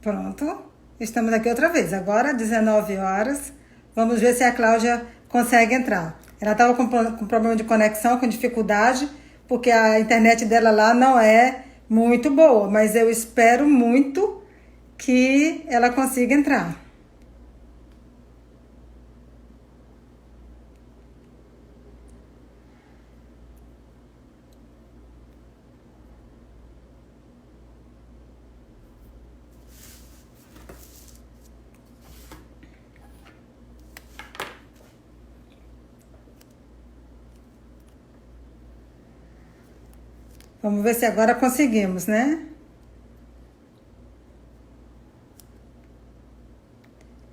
Pronto, estamos aqui outra vez. Agora, 19 horas. Vamos ver se a Cláudia consegue entrar. Ela estava com problema de conexão, com dificuldade, porque a internet dela lá não é muito boa, mas eu espero muito que ela consiga entrar. Vamos ver se agora conseguimos, né?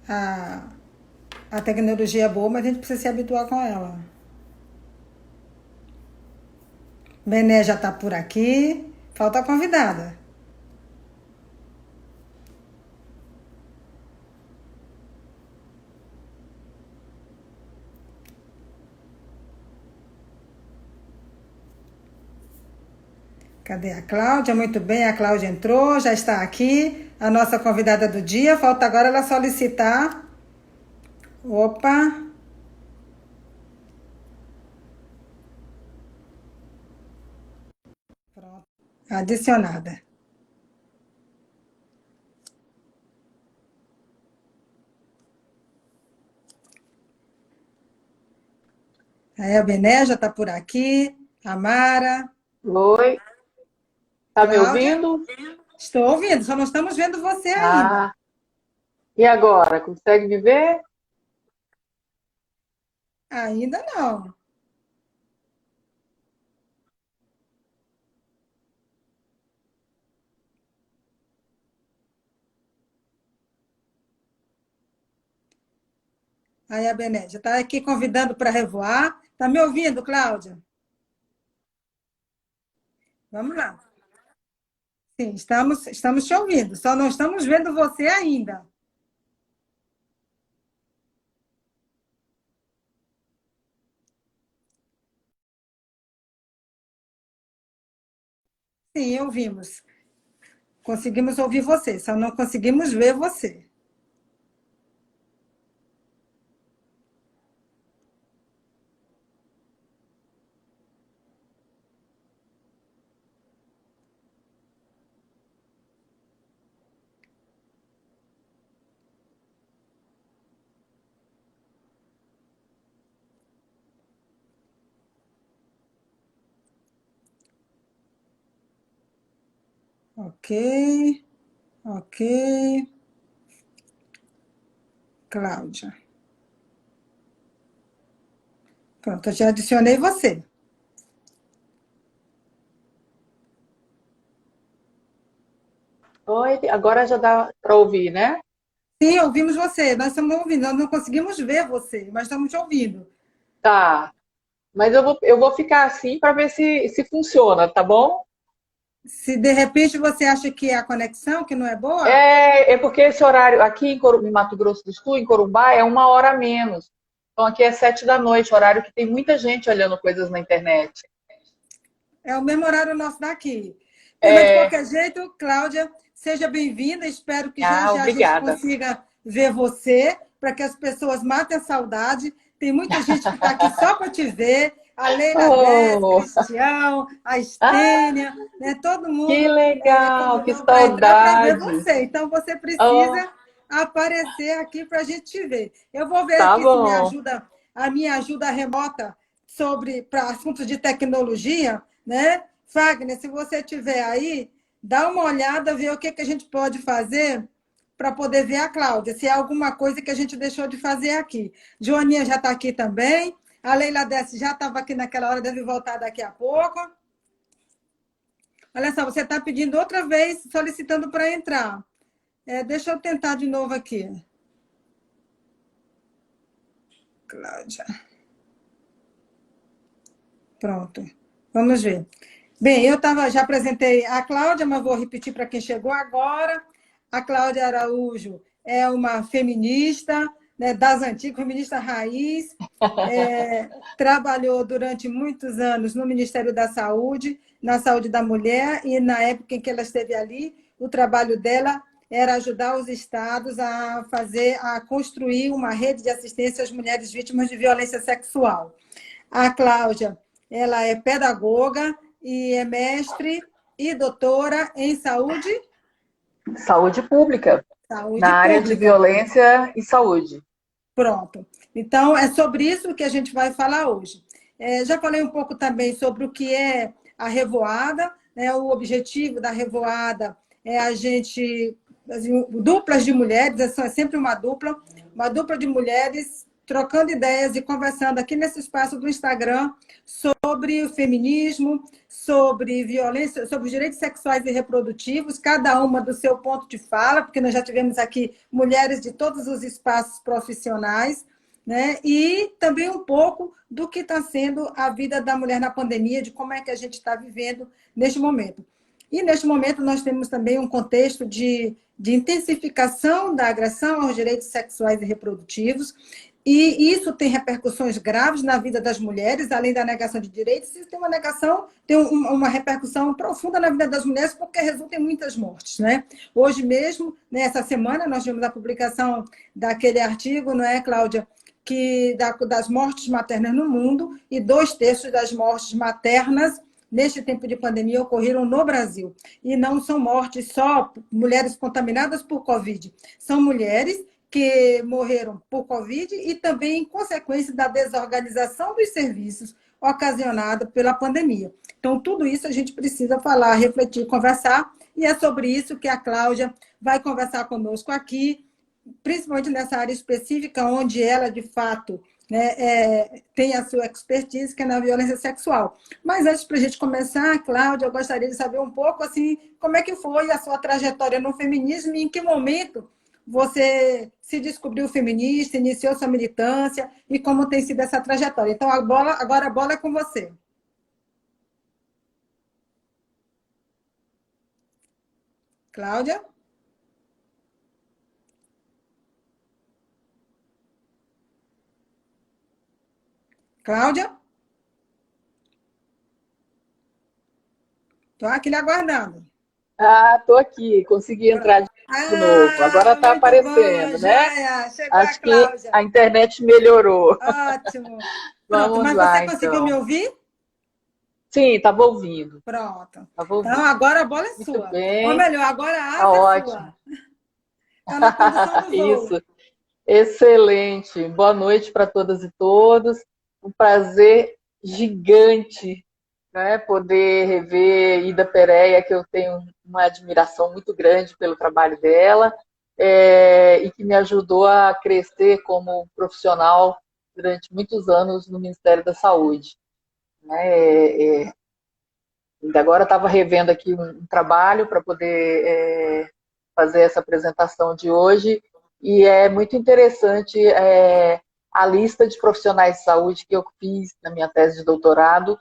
A, a tecnologia é boa, mas a gente precisa se habituar com ela. Bené já está por aqui. Falta a convidada. Cadê a Cláudia? Muito bem, a Cláudia entrou, já está aqui. A nossa convidada do dia. Falta agora ela solicitar. Opa! Pronto. Adicionada. Aí a Bené já está por aqui. A Mara. Oi, tá me Cláudia. ouvindo? Estou ouvindo, só não estamos vendo você ainda. Ah, e agora? Consegue me ver? Ainda não. Aí a Bené já está aqui convidando para revoar. Está me ouvindo, Cláudia? Vamos lá. Sim, estamos te ouvindo, só não estamos vendo você ainda. Sim, ouvimos. Conseguimos ouvir você, só não conseguimos ver você. Ok, ok. Cláudia. Pronto, eu já adicionei você. Oi, agora já dá para ouvir, né? Sim, ouvimos você. Nós estamos ouvindo. Nós não conseguimos ver você, mas estamos te ouvindo. Tá, mas eu vou ficar assim para ver se funciona, tá bom? Se de repente você acha que é a conexão, que não é boa, É porque esse horário aqui em Mato Grosso do Sul, em Corumbá, é 1 hora a menos. Então aqui é 7 da noite, horário que tem muita gente olhando coisas na internet. é o mesmo horário nosso daqui. Bem, mas de É, qualquer jeito, Cláudia, seja bem-vinda. Espero que já já a gente obrigada. consiga ver você, para que as pessoas matem a saudade. Tem muita gente que está aqui só para te ver. A Leila Dez, Oh, Cristião, a ah, Estênia, né? Todo que mundo legal, que convidou para entrar para ver saudade. você. Então, você Oh, precisa aparecer aqui para a gente te ver. Eu vou ver tá aqui se bom. a minha ajuda remota sobre para assuntos de tecnologia, né? Fagner, se você tiver aí, dá uma olhada, vê o que, que a gente pode fazer para poder ver a Cláudia, se há alguma coisa que a gente deixou de fazer aqui. Joaninha já está aqui também. A Leila Desce já estava aqui naquela hora, deve voltar daqui a pouco. Olha só, você está pedindo outra vez, solicitando para entrar. Deixa eu tentar de novo aqui. Cláudia. Pronto. Vamos ver. Bem, já apresentei a Cláudia, mas vou repetir para quem chegou agora. A Cláudia Araújo é uma feminista, né, das antigas, feminista raiz, trabalhou durante muitos anos no Ministério da Saúde, na saúde da mulher, e na época em que ela esteve ali, o trabalho dela era ajudar os estados a construir uma rede de assistência às mulheres vítimas de violência sexual. A Cláudia, ela é pedagoga e é mestre e doutora em Saúde pública, saúde na área de pública. violência e saúde. Pronto. Então, é sobre isso que a gente vai falar hoje. Já falei um pouco também sobre o que é a revoada, né? O objetivo da revoada é a gente, assim, duplas de mulheres, é sempre uma dupla de mulheres trocando ideias e conversando aqui nesse espaço do Instagram sobre o feminismo, sobre violência, sobre os direitos sexuais e reprodutivos, cada uma do seu ponto de fala, porque nós já tivemos aqui mulheres de todos os espaços profissionais, né? E também um pouco do que está sendo a vida da mulher na pandemia, de como é que a gente está vivendo neste momento. E neste momento nós temos também um contexto de intensificação da agressão aos direitos sexuais e reprodutivos, e isso tem repercussões graves na vida das mulheres, além da negação de direitos, isso tem uma negação, tem uma repercussão profunda na vida das mulheres, porque resulta em muitas mortes, né? Hoje mesmo, nessa semana, nós tivemos a publicação daquele artigo, não é, Cláudia, das mortes maternas no mundo, e 2/3 das mortes maternas neste tempo de pandemia ocorreram no Brasil. E não são mortes só mulheres contaminadas por Covid, são mulheres que morreram por Covid e também em consequência da desorganização dos serviços ocasionada pela pandemia. Então, tudo isso a gente precisa falar, refletir, conversar, e é sobre isso que a Cláudia vai conversar conosco aqui, principalmente nessa área específica, onde ela, de fato, né, tem a sua expertise, que é na violência sexual. Mas antes, para a gente começar, Cláudia, eu gostaria de saber um pouco assim, como é que foi a sua trajetória no feminismo e em que momento você se descobriu feminista, iniciou sua militância e como tem sido essa trajetória. Então, agora a bola é com você. Cláudia? Cláudia? Estou aqui lhe aguardando. Ah, tô aqui, consegui entrar de novo. Agora tá Muito bom, aparecendo, né? joia! Chegou a Acho que Cláudia. a internet melhorou. Ótimo. Pronto, Vamos mas você lá, conseguiu me então. ouvir? Sim, estava ouvindo. Pronto. Estava Então, ouvindo. agora a bola é Muito sua. Ou bem, melhor, agora a tá asa é ótimo. sua. Está na condução do voo. Isso, excelente. Boa noite para todas e todos. Um prazer gigante, né, poder rever Ida Pereira, que eu tenho uma admiração muito grande pelo trabalho dela, e que me ajudou a crescer como profissional durante muitos anos no Ministério da Saúde. Né? Ainda agora estava revendo aqui um trabalho para poder fazer essa apresentação de hoje, e é muito interessante a lista de profissionais de saúde que eu fiz na minha tese de doutorado,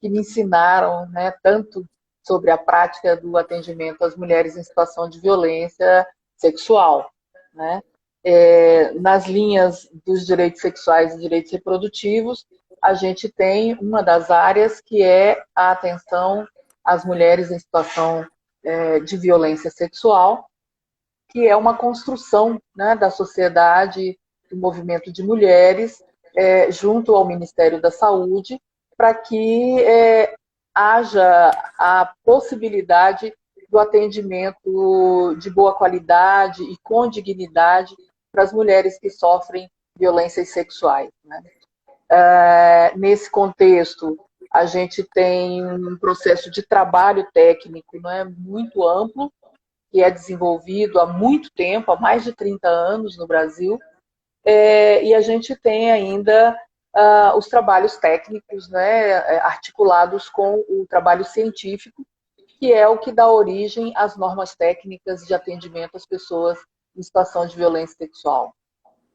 que me ensinaram, né, tanto sobre a prática do atendimento às mulheres em situação de violência sexual, né? Nas linhas dos direitos sexuais e direitos reprodutivos, a gente tem uma das áreas que é a atenção às mulheres em situação de violência sexual, que é uma construção, né, da sociedade, do movimento de mulheres, junto ao Ministério da Saúde, para que haja a possibilidade do atendimento de boa qualidade e com dignidade para as mulheres que sofrem violências sexuais. Né? Nesse contexto, a gente tem um processo de trabalho técnico, né, muito amplo, que é desenvolvido há muito tempo, há mais de 30 anos no Brasil, e a gente tem ainda os trabalhos técnicos, né, articulados com o trabalho científico, que é o que dá origem às normas técnicas de atendimento às pessoas em situação de violência sexual.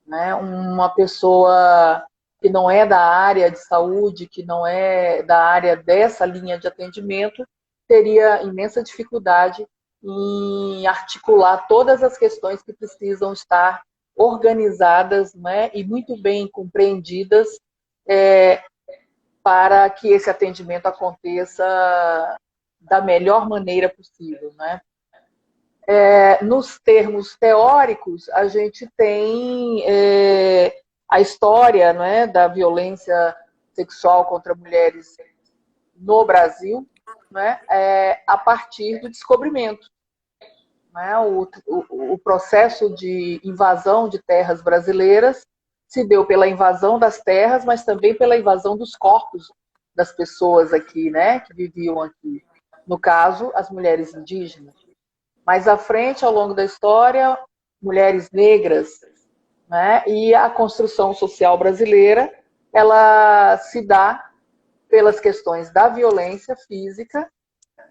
Né? Uma pessoa que não é da área de saúde, que não é da área dessa linha de atendimento, teria imensa dificuldade em articular todas as questões que precisam estar organizadas, né, e muito bem compreendidas para que esse atendimento aconteça da melhor maneira possível. Né? nos termos teóricos, a gente tem a história, né, da violência sexual contra mulheres no Brasil, né, a partir do descobrimento. Né, o processo de invasão de terras brasileiras se deu pela invasão das terras, mas também pela invasão dos corpos das pessoas aqui, né, que viviam aqui. No caso, as mulheres indígenas. Mais à frente, ao longo da história, mulheres negras, né, e a construção social brasileira, ela se dá pelas questões da violência física,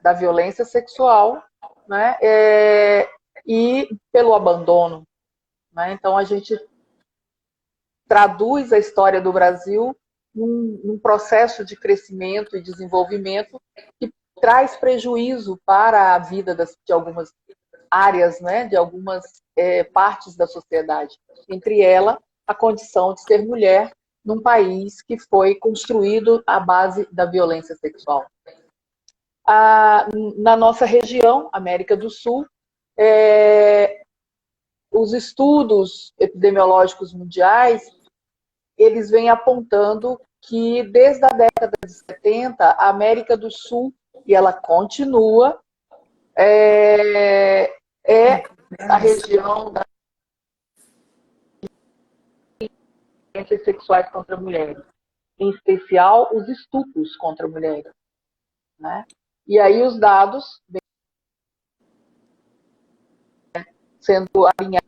da violência sexual, né, e pelo abandono. Né? Então, a gente traduz a história do Brasil num processo de crescimento e desenvolvimento que traz prejuízo para a vida de algumas áreas, né, de algumas partes da sociedade. Entre elas, a condição de ser mulher num país que foi construído à base da violência sexual. Na nossa região, América do Sul, os estudos epidemiológicos mundiais, eles vêm apontando que desde a década de 70, a América do Sul, e ela continua, é a região das violências sexuais contra mulheres, em especial os estupros contra mulheres. Né? E aí os dados vêm sendo alinhados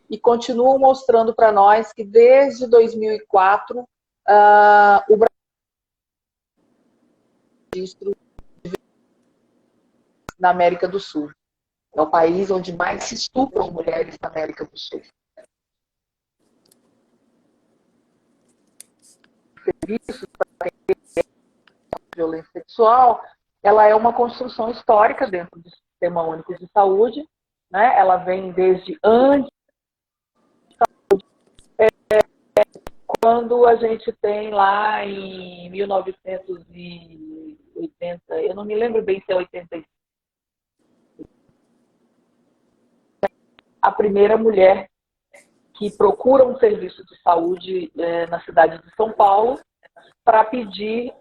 e continuam mostrando para nós que desde 2004 o Brasil registro na América do Sul. É o país onde mais se estupram mulheres na América do Sul. Serviços para violência sexual, ela é uma construção histórica dentro do Sistema Único de Saúde, né? Ela vem desde antes, quando a gente tem lá em 1980, eu não me lembro bem se é 85, a primeira mulher que procura um serviço de saúde na cidade de São Paulo para pedir,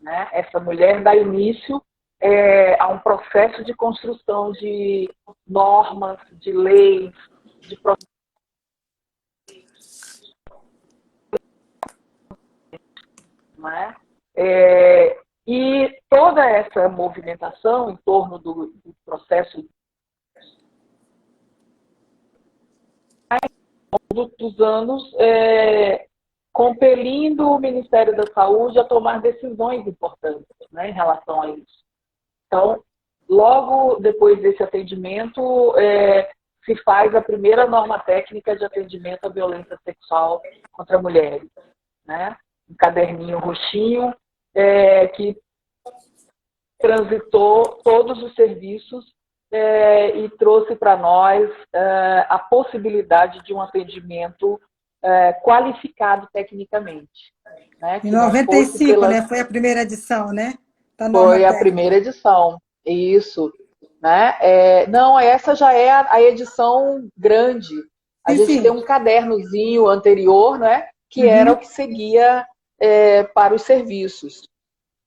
né? Essa mulher dá início a um processo de construção de normas, de leis, de processos. Né? E toda essa movimentação em torno do processo dos anos compelindo o Ministério da Saúde a tomar decisões importantes, né, em relação a isso. Então, logo depois desse atendimento, se faz a primeira norma técnica de atendimento à violência sexual contra mulheres. Né? Um caderninho roxinho que transitou todos os serviços e trouxe para nós a possibilidade de um atendimento qualificado tecnicamente. Né? Em 95, né? Foi a primeira edição, né? Foi a primeira edição, isso. Né? Não, essa já é a edição grande. A gente tem um cadernozinho anterior, né? Que era o que seguia para os serviços.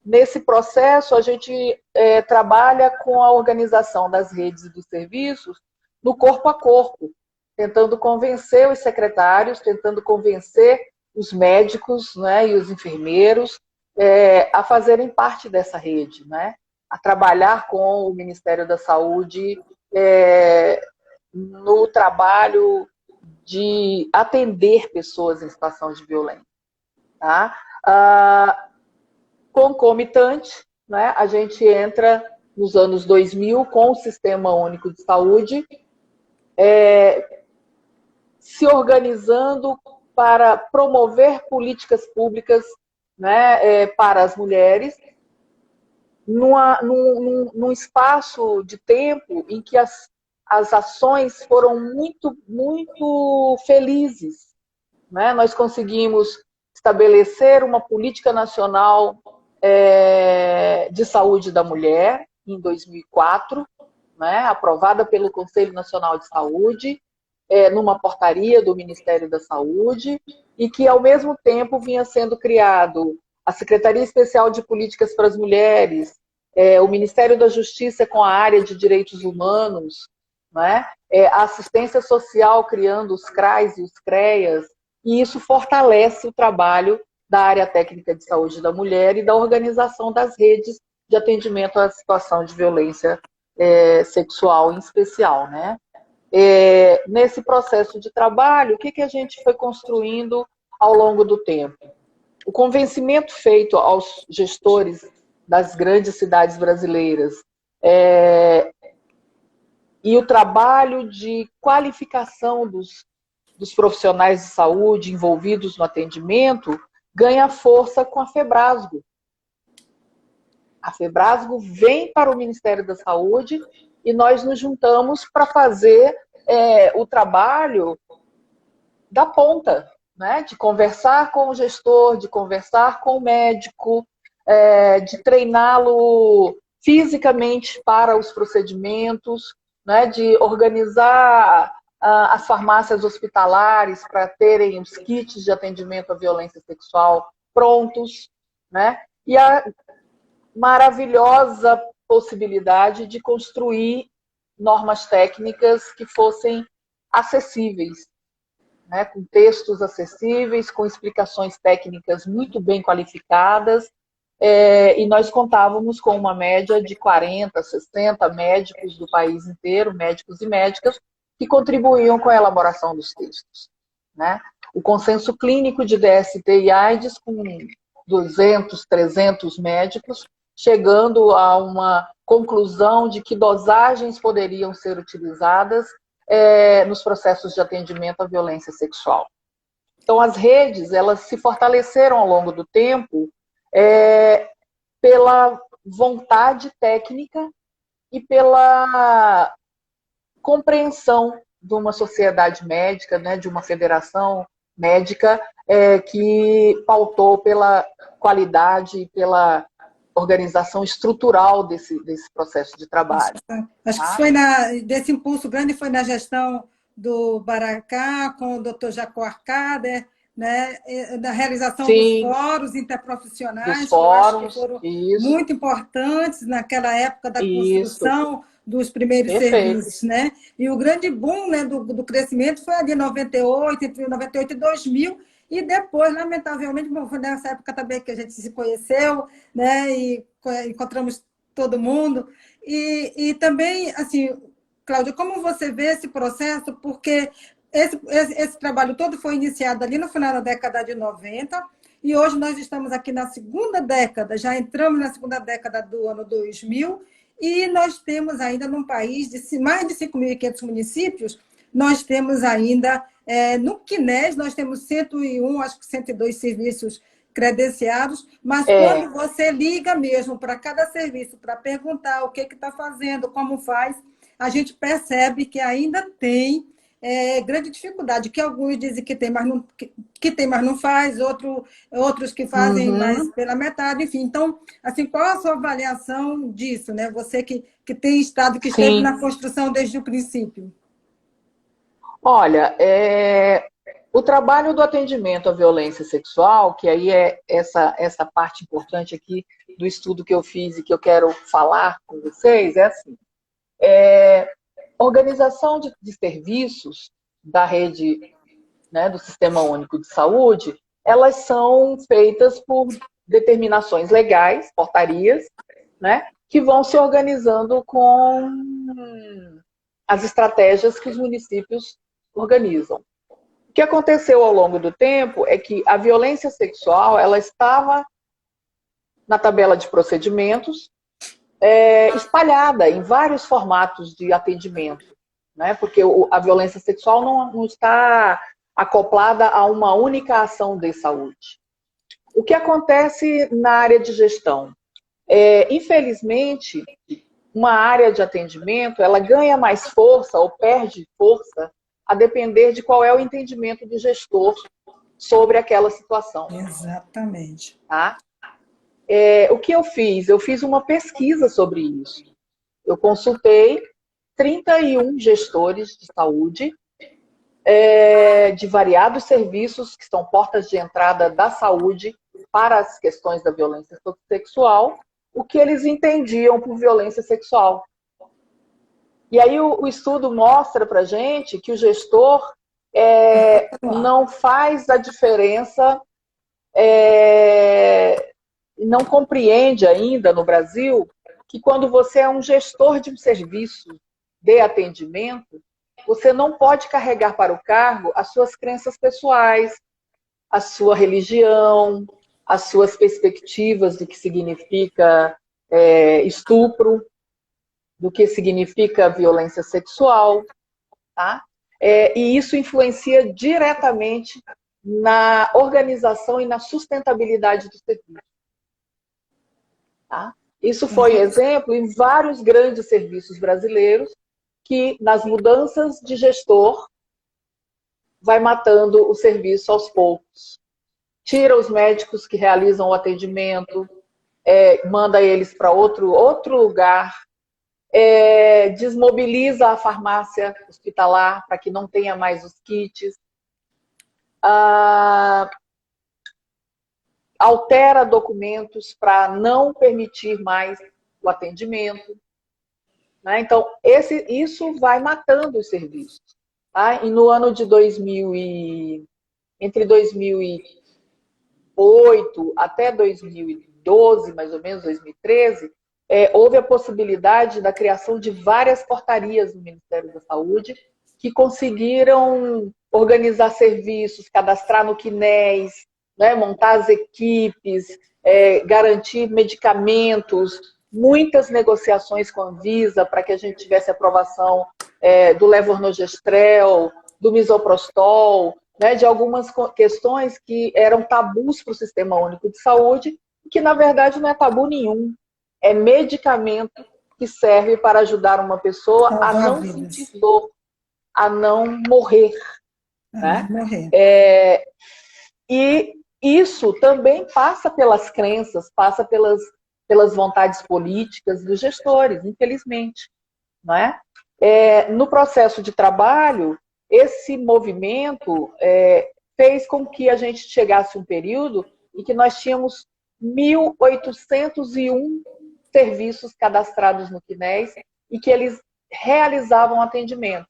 Nesse processo, a gente trabalha com a organização das redes e dos serviços no corpo a corpo, tentando convencer os secretários, tentando convencer os médicos, né, e os enfermeiros a fazerem parte dessa rede, né, a trabalhar com o Ministério da Saúde no trabalho de atender pessoas em situação de violência. Tá? Concomitante, né, a gente entra nos anos 2000 com o Sistema Único de Saúde, se organizando para promover políticas públicas, né, para as mulheres, num espaço de tempo em que as ações foram muito, muito felizes. Né? Nós conseguimos estabelecer uma política nacional de Saúde da Mulher, em 2004, né, aprovada pelo Conselho Nacional de Saúde, numa portaria do Ministério da Saúde, e que, ao mesmo tempo, vinha sendo criado a Secretaria Especial de Políticas para as Mulheres, o Ministério da Justiça com a área de Direitos Humanos, né, a assistência social criando os CRAs e os CREAs, e isso fortalece o trabalho da área técnica de saúde da mulher e da organização das redes de atendimento à situação de violência sexual em especial, né? Nesse processo de trabalho, o que a gente foi construindo ao longo do tempo? O convencimento feito aos gestores das grandes cidades brasileiras e o trabalho de qualificação dos profissionais de saúde envolvidos no atendimento ganha força com a Febrasgo. A Febrasgo vem para o Ministério da Saúde e nós nos juntamos para fazer o trabalho da ponta, né? De conversar com o gestor, de conversar com o médico, de treiná-lo fisicamente para os procedimentos, né? De organizar as farmácias hospitalares para terem os kits de atendimento à violência sexual prontos, né? E a maravilhosa possibilidade de construir normas técnicas que fossem acessíveis, né? Com textos acessíveis, com explicações técnicas muito bem qualificadas, e nós contávamos com uma média de 40, 60 médicos do país inteiro, médicos e médicas, que contribuíam com a elaboração dos textos, né? O consenso clínico de DST e AIDS, com 200, 300 médicos, chegando a uma conclusão de que dosagens poderiam ser utilizadas nos processos de atendimento à violência sexual. Então, as redes, elas se fortaleceram ao longo do tempo pela vontade técnica e pela compreensão de uma sociedade médica, né, de uma federação médica que pautou pela qualidade e pela organização estrutural desse processo de trabalho. Acho que foi desse impulso grande foi na gestão do Baracá, com o Dr. Jacó Arcader, né, na realização dos fóruns interprofissionais, que eu acho que foram muito importantes naquela época da construção dos primeiros serviços, né? E o grande boom, né, do crescimento foi ali em 98, entre 98 e 2000, e depois, lamentavelmente, foi nessa época também que a gente se conheceu, né, e encontramos todo mundo. E também, assim, Cláudia, como você vê esse processo? Porque esse trabalho todo foi iniciado ali no final da década de 90, e hoje nós estamos aqui na segunda década, já entramos na segunda década do ano 2000, e nós temos ainda num país de mais de 5.500 municípios, nós temos ainda, no CNES, nós temos 101, acho que 102 serviços credenciados, mas quando você liga mesmo para cada serviço, para perguntar o que está fazendo, como faz, a gente percebe que ainda tem grande dificuldade, que alguns dizem que tem, mas não faz, outros que fazem mais pela metade, enfim. Então, assim, qual a sua avaliação disso, né? Você que tem estado, que esteve na construção desde o princípio. Olha, o trabalho do atendimento à violência sexual, que aí é essa parte importante aqui do estudo que eu fiz e que eu quero falar com vocês, é assim, organização de serviços da rede, né, do Sistema Único de Saúde, elas são feitas por determinações legais, portarias, né, que vão se organizando com as estratégias que os municípios organizam. O que aconteceu ao longo do tempo é que a violência sexual ela estava na tabela de procedimentos, espalhada em vários formatos de atendimento, né? Porque a violência sexual não está acoplada a uma única ação de saúde. O que acontece na área de gestão? Infelizmente, uma área de atendimento ela ganha mais força ou perde força a depender de qual é o entendimento do gestor sobre aquela situação. Exatamente. Tá? O que eu fiz? Eu fiz uma pesquisa sobre isso. Eu consultei 31 gestores de saúde, de variados serviços que são portas de entrada da saúde para as questões da violência sexual, o que eles entendiam por violência sexual. E aí o estudo mostra para a gente que o gestor não faz a diferença, não compreende ainda no Brasil que quando você é um gestor de um serviço de atendimento, você não pode carregar para o cargo as suas crenças pessoais, a sua religião, as suas perspectivas do que significa estupro, do que significa violência sexual, tá? E isso influencia diretamente na organização e na sustentabilidade do serviço. Tá? Isso foi exemplo em vários grandes serviços brasileiros que, nas mudanças de gestor, vai matando o serviço aos poucos. Tira os médicos que realizam o atendimento, manda eles para outro lugar, desmobiliza a farmácia hospitalar para que não tenha mais os kits, altera documentos para não permitir mais o atendimento. Né? Então, isso vai matando os serviços. Tá? E no ano de entre 2008 até 2012, mais ou menos, 2013, houve a possibilidade da criação de várias portarias no Ministério da Saúde que conseguiram organizar serviços, cadastrar no CNES, né, montar as equipes, garantir medicamentos, muitas negociações com a Anvisa para que a gente tivesse aprovação do levonorgestrel, do misoprostol, né, de algumas questões que eram tabus para o Sistema Único de Saúde, que na verdade não é tabu nenhum. É medicamento que serve para ajudar uma pessoa a não sentir dor, a não morrer. Né? E isso também passa pelas crenças, passa pelas vontades políticas dos gestores, infelizmente. Né? No processo de trabalho, esse movimento fez com que a gente chegasse a um período em que nós tínhamos 1.801 serviços cadastrados no CNES e que eles realizavam atendimento.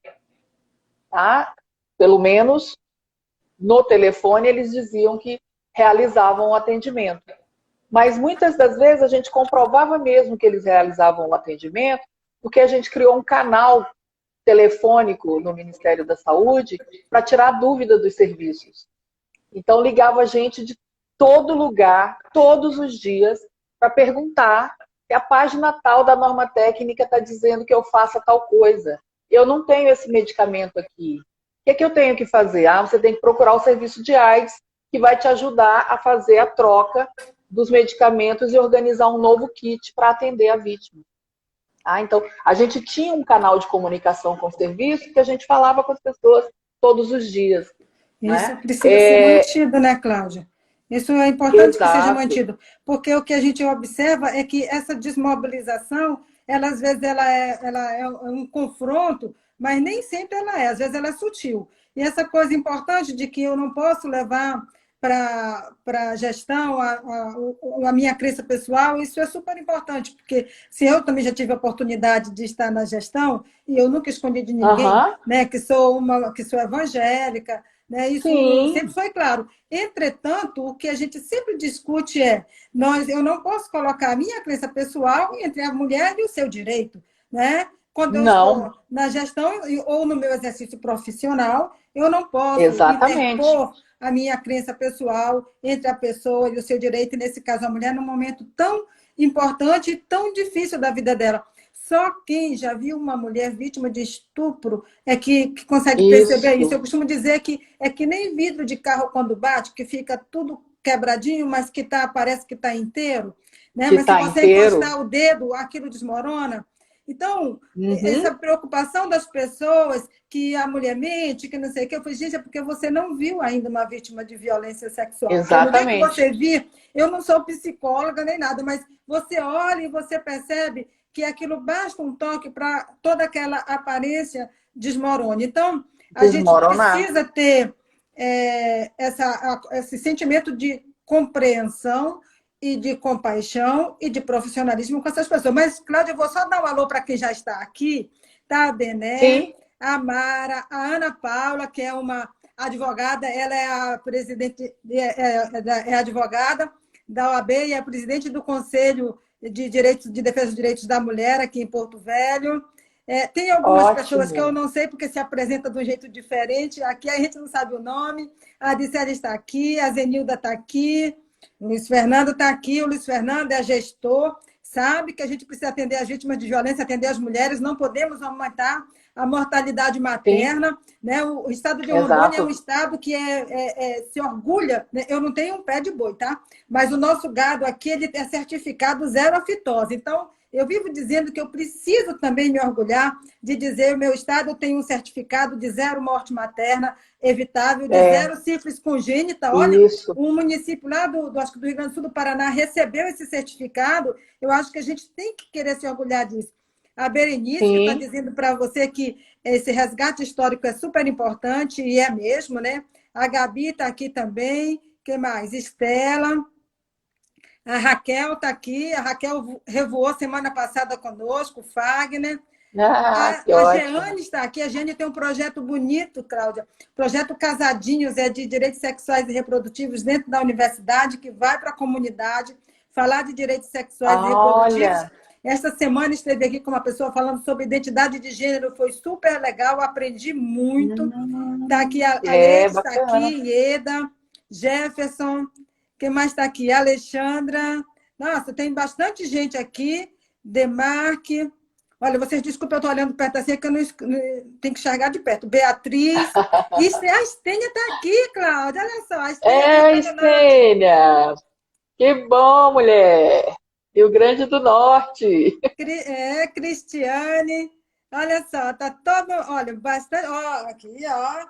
Tá? Pelo menos no telefone eles diziam que realizavam o atendimento. Mas muitas das vezes a gente comprovava mesmo que eles realizavam o atendimento porque a gente criou um canal telefônico no Ministério da Saúde para tirar dúvida dos serviços. Então ligava a gente de todo lugar, todos os dias, para perguntar se a página tal da norma técnica está dizendo que eu faça tal coisa. Eu não tenho esse medicamento aqui. O que eu tenho que fazer? Você tem que procurar o serviço de AIDS, que vai te ajudar a fazer a troca dos medicamentos e organizar um novo kit para atender a vítima. Então, a gente tinha um canal de comunicação com o serviço que a gente falava com as pessoas todos os dias. Isso precisa ser mantido, né, Cláudia? Isso é importante que seja mantido, porque o que a gente observa é que essa desmobilização, ela às vezes ela é um confronto, mas nem sempre ela é, às vezes ela é sutil. E essa coisa importante de que eu não posso levar para a gestão a minha crença pessoal, isso é super importante, porque se eu também já tive a oportunidade de estar na gestão, e eu nunca escondi de ninguém, né, que sou evangélica, né, isso sempre foi claro. Entretanto, o que a gente sempre discute eu não posso colocar a minha crença pessoal entre a mulher e o seu direito, né? Quando eu estou na gestão ou no meu exercício profissional, eu não posso interpor a minha crença pessoal entre a pessoa e o seu direito, e nesse caso a mulher, num momento tão importante e tão difícil da vida dela. Só quem já viu uma mulher vítima de estupro é que consegue perceber isso. Eu costumo dizer que é que nem vidro de carro quando bate, que fica tudo quebradinho, mas parece que está inteiro. Né? Mas se você encostar o dedo, aquilo desmorona. Então, Uhum. essa preocupação das pessoas que a mulher mente, que não sei o que, eu falei, gente, é porque você não viu ainda uma vítima de violência sexual. Então, no dia que Exatamente. você vir, eu não sou psicóloga nem nada, mas você olha e você percebe que aquilo basta um toque para toda aquela aparência desmorone. Então, a gente Desmoronar. precisa ter esse sentimento de compreensão e de compaixão e de profissionalismo com essas pessoas. Mas, Cláudia, eu vou só dar um alô para quem já está aqui. Tá a Bené, Sim. a Mara, a Ana Paula, que é uma advogada, ela é a presidente, é advogada da OAB e é presidente do Conselho de Defesa dos Direitos da Mulher aqui em Porto Velho. Tem algumas pessoas que eu Ótimo. não sei porque se apresenta de um jeito diferente. Aqui a gente não sabe o nome. A Adicele está aqui, a Zenilda está aqui, o Luiz Fernando está aqui. O Luiz Fernando é gestor, sabe que a gente precisa atender as vítimas de violência, atender as mulheres, não podemos aumentar a mortalidade Sim, materna. Né? O estado de Rondônia é um exato. estado que se orgulha, né? Eu não tenho um pé de boi, tá? Mas o nosso gado aqui ele é certificado zero afitose. Então, eu vivo dizendo que eu preciso também me orgulhar de dizer o meu estado tem um certificado de zero morte materna evitável, de É, zero sífilis congênita. Olha, isso. um município lá acho que do Rio Grande do Sul do Paraná recebeu esse certificado. Eu acho que a gente tem que querer se orgulhar disso. A Berenice, que está Sim. dizendo para você que esse resgate histórico é super importante, e é mesmo, né? A Gabi está aqui também. Que mais? Estela. A Raquel está aqui. A Raquel revoou semana passada conosco, o Fagner. Ah, que A ótimo. Jeane está aqui. A Jeane tem um projeto bonito, Cláudia. Projeto Casadinhos, é de direitos sexuais e reprodutivos dentro da universidade, que vai para a comunidade falar de direitos sexuais e reprodutivos. Olha, Esta semana esteve aqui com uma pessoa falando sobre identidade de gênero. Foi super legal, aprendi muito. Está aqui a é Leide, está bacana. aqui, Ieda, Jefferson. Quem mais está aqui? Alexandra. Nossa, tem bastante gente aqui. Demarque. Olha, vocês desculpem, eu estou olhando perto assim, é que eu não tenho que enxergar de perto. Beatriz. Isso, a Estênia está aqui, Cláudia. Olha só, a Estênia do Rio É, Grande do Norte. Estênia! Que bom, mulher! Rio Grande do Norte. Cristiane. Olha só, tá todo. Olha, bastante. Ó, aqui, ó.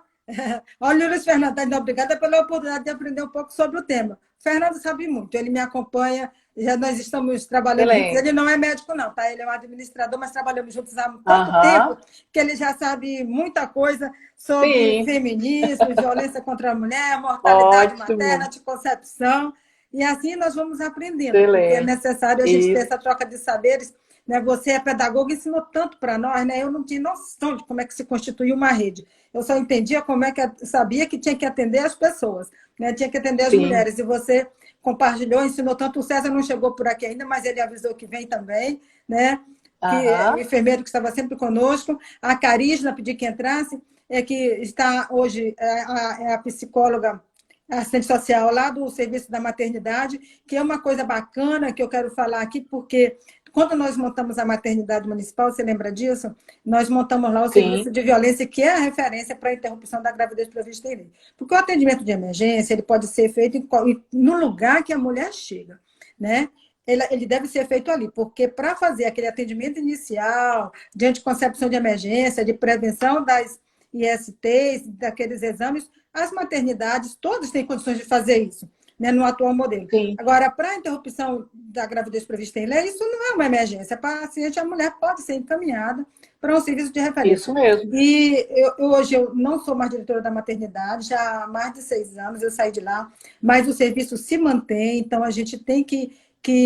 Olha, o Luiz Fernando, tá indo, obrigada pela oportunidade de aprender um pouco sobre o tema. O Fernando sabe muito, ele me acompanha, já nós estamos trabalhando juntos. Ele Excelente. não é médico, não, tá? Ele é um administrador, mas trabalhamos juntos há tanto tempo Aham. que ele já sabe muita coisa sobre Sim, feminismo, violência contra a mulher, mortalidade materna, ótimo. anticoncepção. E assim nós vamos aprendendo, porque é Excelente. necessário a gente ter Isso. essa troca de saberes, né? Você é pedagoga e ensinou tanto para nós, né? Eu não tinha noção de como é que se constituía uma rede. Eu só entendia como é que sabia que tinha que atender as pessoas, né? Tinha que atender as Sim. mulheres. E você compartilhou, ensinou tanto. O César não chegou por aqui ainda, mas ele avisou que vem também, né? Que o Aham. enfermeiro que estava sempre conosco, a Carisna pediu que entrasse, que está hoje é a psicóloga assistente social lá do Serviço da Maternidade, que é uma coisa bacana que eu quero falar aqui, porque quando nós montamos a maternidade municipal, você lembra disso? Nós montamos lá o Sim. serviço de violência, que é a referência para a interrupção da gravidez prevista em lei. Porque o atendimento de emergência ele pode ser feito no lugar que a mulher chega, né? Ele deve ser feito ali, porque para fazer aquele atendimento inicial, de anticoncepção de emergência, de prevenção das ISTs, daqueles exames, as maternidades todas têm condições de fazer isso, né, no atual modelo. Sim. Agora, para a interrupção da gravidez prevista em lei, isso não é uma emergência. A paciente, a mulher pode ser encaminhada para um serviço de referência. Isso mesmo. E hoje eu não sou mais diretora da maternidade, já há mais de 6 anos eu saí de lá, mas o serviço se mantém, então a gente tem que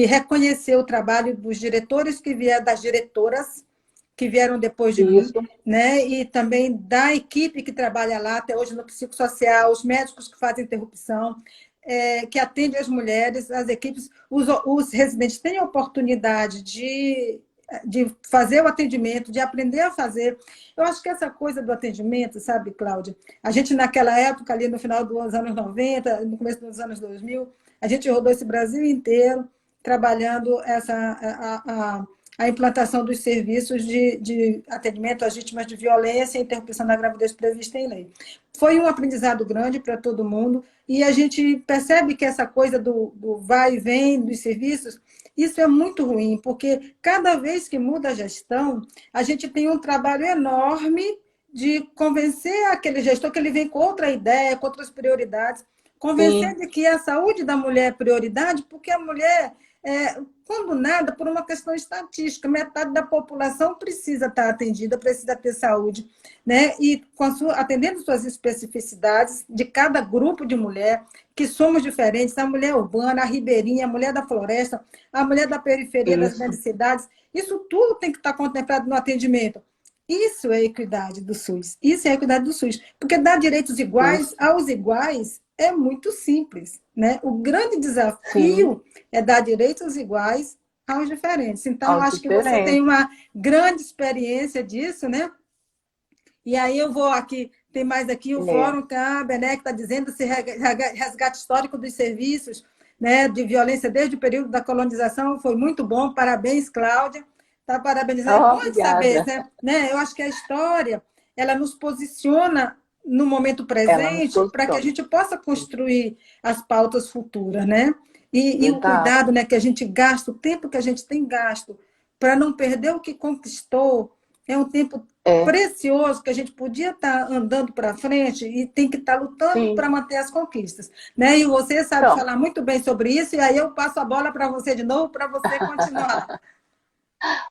reconhecer o trabalho dos diretores que vieram, das diretoras que vieram depois de mim, Isso. né? E também da equipe que trabalha lá até hoje no psicossocial, os médicos que fazem interrupção, que atendem as mulheres, as equipes, os residentes têm a oportunidade de fazer o atendimento, de aprender a fazer. Eu acho que essa coisa do atendimento, sabe, Cláudia? A gente, naquela época, ali no final dos anos 90, no começo dos anos 2000, a gente rodou esse Brasil inteiro trabalhando a implantação dos serviços de atendimento às vítimas de violência e interrupção da gravidez prevista em lei. Foi um aprendizado grande para todo mundo e a gente percebe que essa coisa do vai e vem dos serviços, Isso é muito ruim, porque cada vez que muda a gestão, a gente tem um trabalho enorme de convencer aquele gestor que ele vem com outra ideia, com outras prioridades, convencer Sim, de que a saúde da mulher é prioridade, porque a mulher, quando nada, por uma questão estatística, metade da população precisa estar atendida, precisa ter saúde, né? E atendendo suas especificidades de cada grupo de mulher, que somos diferentes, a mulher urbana, a ribeirinha, a mulher da floresta, a mulher da periferia das isso, grandes cidades, isso tudo tem que estar contemplado no atendimento. Isso é equidade do SUS. Isso é equidade do SUS. Porque dar direitos iguais isso. aos iguais é muito simples, né? O grande Sim, desafio é dar direitos iguais aos diferentes. Então, aos acho que você tem diferentes. uma grande experiência disso, né? E aí eu vou aqui, tem mais aqui o É. fórum que a Benek está dizendo esse resgate histórico dos serviços, né, de violência desde o período da colonização, foi muito bom, parabéns, Cláudia. Tá parabenizando. É Oh, bom de saber, obrigada. né? Eu acho que a história, ela nos posiciona no momento Ela nos presente para que a posiciona. gente possa construir as pautas futuras, né? E o cuidado, Exato. né, que a gente gasta, o tempo que a gente tem gasto para não perder o que conquistou, é um tempo É, precioso que a gente podia estar andando para frente e tem que estar lutando sim. para manter as conquistas, né? E você sabe Então, falar muito bem sobre isso, e aí eu passo a bola para você de novo, para você continuar.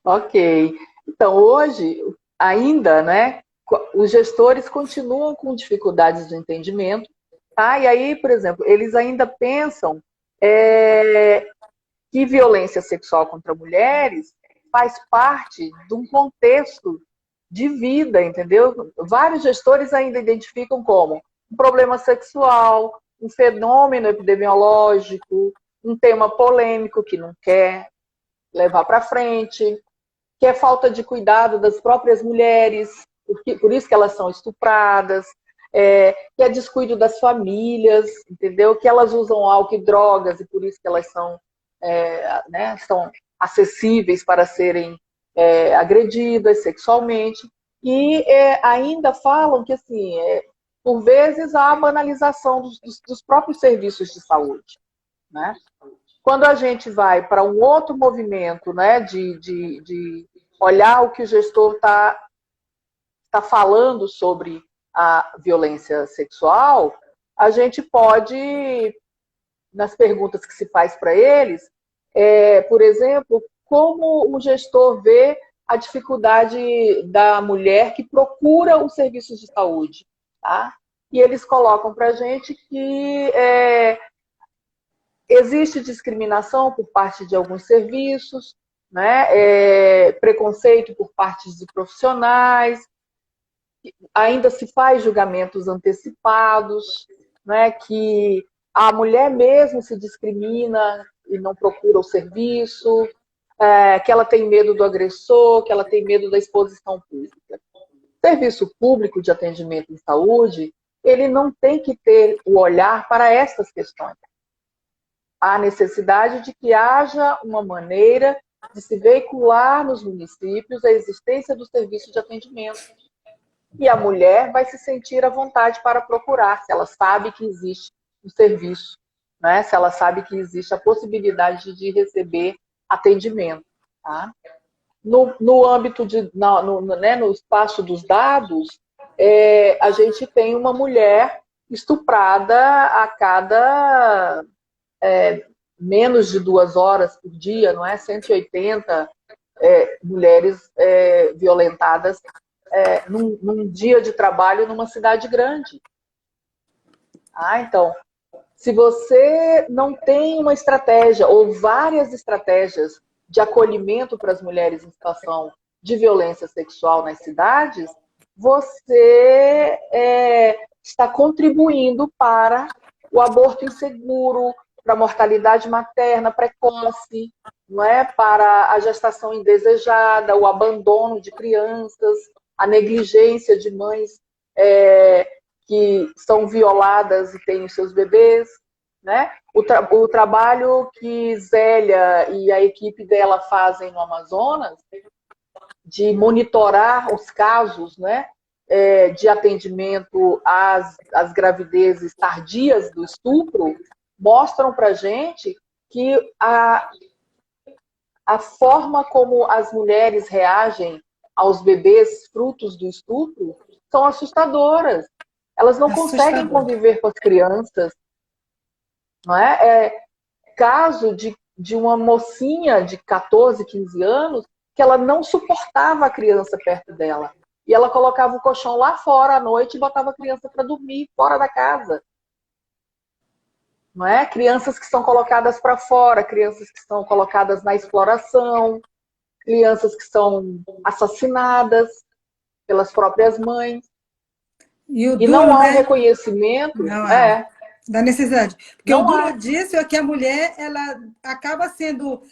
ok. Então, hoje, ainda, né, os gestores continuam com dificuldades de entendimento, tá? E aí, por exemplo, eles ainda pensam que violência sexual contra mulheres faz parte de um contexto de vida, entendeu? Vários gestores ainda identificam como um problema sexual, um fenômeno epidemiológico, um tema polêmico que não quer levar para frente, que é falta de cuidado das próprias mulheres, por isso que elas são estupradas, que é descuido das famílias, entendeu? Que elas usam álcool e drogas e por isso que elas são acessíveis para serem agredidas sexualmente. E ainda falam que, assim, por vezes, há a banalização dos próprios serviços de saúde, né? Quando a gente vai para um outro movimento, né, de olhar o que o gestor tá falando sobre a violência sexual, a gente pode, nas perguntas que se faz para eles, por exemplo, como o gestor vê a dificuldade da mulher que procura os serviços de saúde, tá? E eles colocam para a gente que existe discriminação por parte de alguns serviços, né? Preconceito por parte de profissionais, ainda se faz julgamentos antecipados, né? Que a mulher mesmo se discrimina e não procura o serviço, que ela tem medo do agressor, que ela tem medo da exposição pública. O serviço público de atendimento em saúde, ele não tem que ter o olhar para essas questões. Há necessidade de que haja uma maneira de se veicular nos municípios a existência do serviço de atendimento. E a mulher vai se sentir à vontade para procurar, se ela sabe que existe um serviço, né? Se ela sabe que existe a possibilidade de receber atendimento. Tá? No âmbito no espaço dos dados, a gente tem uma mulher estuprada a cada menos de 2 horas por dia, não é? 180 mulheres violentadas num dia de trabalho numa cidade grande. Então, se você não tem uma estratégia ou várias estratégias de acolhimento para as mulheres em situação de violência sexual nas cidades, você está contribuindo para o aborto inseguro, para a mortalidade materna precoce, não é? Para a gestação indesejada, o abandono de crianças, a negligência de mães que são violadas e têm os seus bebês, né? O trabalho que Zélia e a equipe dela fazem no Amazonas, de monitorar os casos, né, de atendimento às gravidezes tardias do estupro, mostram para a gente que a forma como as mulheres reagem aos bebês frutos do estupro são assustadoras. Elas não conseguem Assustador. conviver com as crianças, não é? É caso de uma mocinha de 14, 15 anos que ela não suportava a criança perto dela. E ela colocava o colchão lá fora à noite e botava a criança para dormir fora da casa. Não é? Crianças que são colocadas para fora, crianças que são colocadas na exploração, crianças que são assassinadas pelas próprias mães. E o E não duro, há um né? reconhecimento, Não há. Da necessidade. Porque o não duro há. disso é que a mulher ela acaba sendo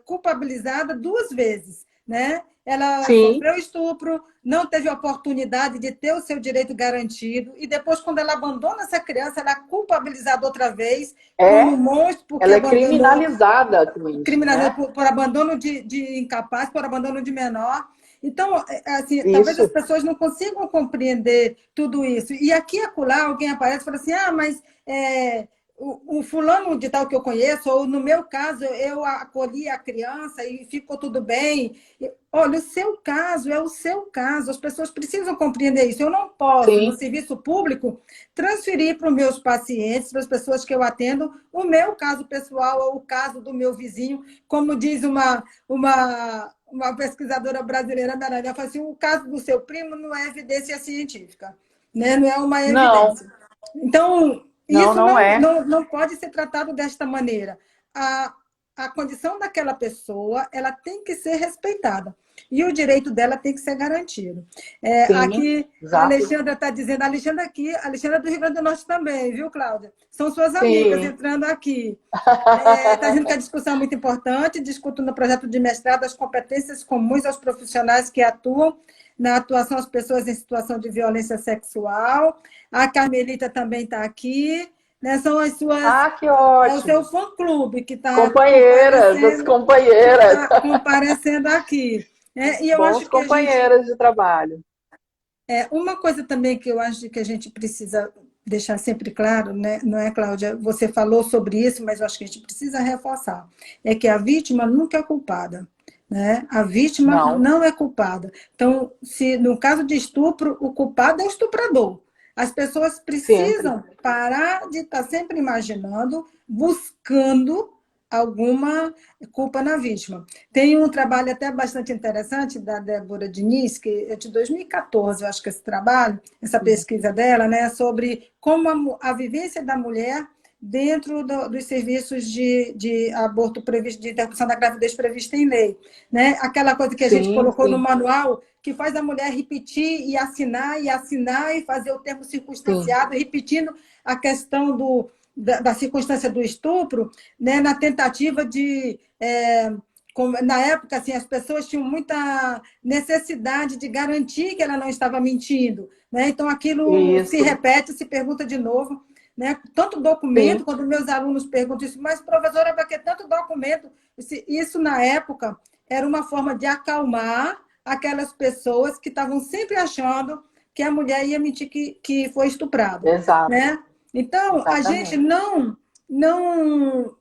culpabilizada duas vezes, né? Ela Sim, sofreu estupro, não teve oportunidade de ter o seu direito garantido, e depois, quando ela abandona essa criança, ela é culpabilizada outra vez como um monstro, porque ela é abandonou, criminalizada com isso, criminalizada né? por abandono de incapaz, por abandono de menor. Então, assim, talvez as Isso, pessoas não consigam compreender tudo isso. E aqui e acolá alguém aparece e fala assim, mas o fulano de tal que eu conheço, ou no meu caso, eu acolhi a criança e ficou tudo bem. Olha, o seu caso é o seu caso, as pessoas precisam compreender isso. Eu não posso, no sim, serviço público, transferir para os meus pacientes, para as pessoas que eu atendo, o meu caso pessoal ou o caso do meu vizinho, como diz uma pesquisadora brasileira, Melania, fala assim, o caso do seu primo não é evidência científica, né? Não é uma não, evidência. Então, não, isso não é. não pode ser tratado desta maneira. A condição daquela pessoa ela tem que ser respeitada. E o direito dela tem que ser garantido. Sim, Aqui, a exato. Alexandra está dizendo, a Alexandra aqui, a Alexandra é do Rio Grande do Norte também, viu, Cláudia? São suas amigas Sim. entrando aqui. Está dizendo que a discussão é muito importante, discuto no projeto de mestrado as competências comuns aos profissionais que atuam na atuação às pessoas em situação de violência sexual. A Carmelita também está aqui. Né? São as suas. Ah, que É o seu ótimo. fã-clube Companheiras, as que companheiras. tá comparecendo aqui. E eu Bons acho que a gente. companheiras de trabalho. Uma coisa também que eu acho que a gente precisa deixar sempre claro, né? Não é, Cláudia? Você falou sobre isso, mas eu acho que a gente precisa reforçar. É que a vítima nunca é culpada. Né? A vítima Não, não é culpada. Então, se no caso de estupro, o culpado é o estuprador. As pessoas sempre. precisam parar de estar sempre imaginando, buscando alguma culpa na vítima. Tem um trabalho até bastante interessante da Débora Diniz, que é de 2014, eu acho que esse trabalho, essa pesquisa dela, né, sobre como a vivência da mulher dentro dos serviços de aborto previsto, de interrupção da gravidez prevista em lei. Né? Aquela coisa que a gente Sim, colocou no sim, manual, que faz a mulher repetir e assinar, e fazer o termo sim, circunstanciado, repetindo a questão da circunstância do estupro, né? Na tentativa de... na época, assim, as pessoas tinham muita necessidade de garantir que ela não estava mentindo. Né? Então, aquilo se isso, repete, se pergunta de novo. Né? Tanto documento, sim, quando meus alunos perguntam isso, mas, professora, para que tanto documento? Isso, na época, era uma forma de acalmar aquelas pessoas que estavam sempre achando que a mulher ia mentir que foi estuprada. exato, Né? Então, a gente exatamente. não